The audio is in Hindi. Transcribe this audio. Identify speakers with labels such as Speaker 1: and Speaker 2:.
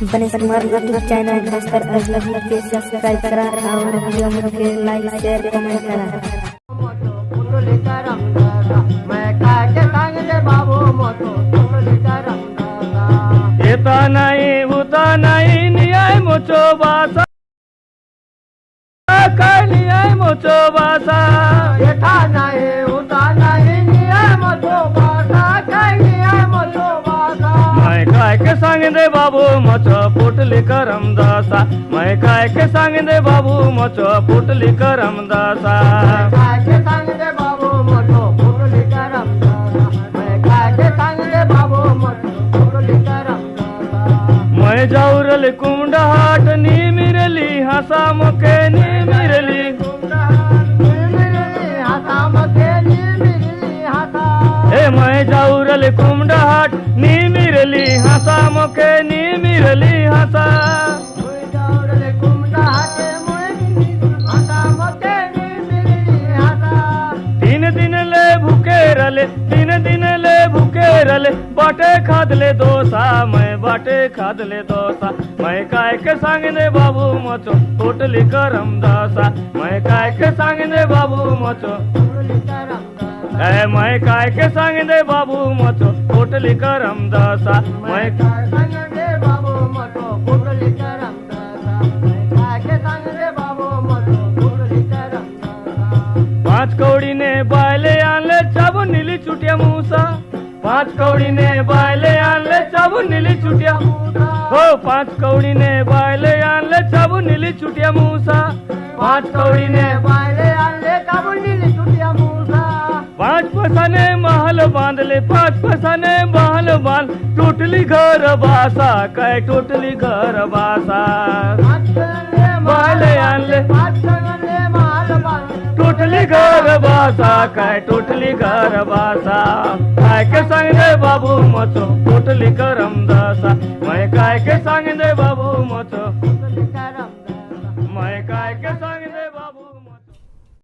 Speaker 1: बने हमारे यूट्यूब चैनल खासकर अजलब के सब्सक्राइब करा और वीडियो में के लाइक शेयर कमेंट करा।
Speaker 2: येता नाही उता नाही न्याय मोचो बासा काय न्याय मोचो बासा
Speaker 3: येता नाही उता नाही न्याय मोचो बासा काय न्याय मोचो बासा
Speaker 2: मैं काय के सांगे बाबू मोचो पोटली करमदासा मैं काय के सांगे बाबू मोचो पोटली करमदासा
Speaker 3: काय के सांगे बाबू मोचो पोटली करमदासा मैं काय के सांगे बाबू मोचो पोटली करमदासा
Speaker 2: मैं जाऊरली कुंडहाट नी मिरली हसा मुके नी मिरली ए मैं जाऊरली कुंडहाट नी मिरली हसा मुके नी मिरली हसा तीन दिन ले भूखे रले बाटे खादले दोसा मैं बाटे खादले दोसा मैं काय के सांगे बाबू मोचो पोटली करमदासा मैं काय के सांगे बाबू मोचो मैं काय के सांगे बाबू मोचो पोटली करमदासा मैं
Speaker 3: सांगे बाबू मोचो पोटली करमदासा मैं काय के सांगे बाबू मोचो पोटली करमदासा
Speaker 2: 5 कौड़ी ने बायले आनले चाबू नीली चुटिया मूसा 5 कौड़ी ने बायले आनले चाबू नीली चुटिया हो 5 कौड़ी ने बायले आनले चाबू नीली चुटिया मूसा 5 कौड़ी ने
Speaker 3: बायले आनले चाबू नीली चुटिया मूसा
Speaker 2: 5 पैसाने महल बांधले 5 पैसाने महल बांध टोटली घर बासा काय टोटली घर बासा बायले आनले टोटली घर बासा काय टोटली घर बासा काय के सांगे बाबू मोचो टोटली करमदासा मैं काय के सांगे बाबू मोचो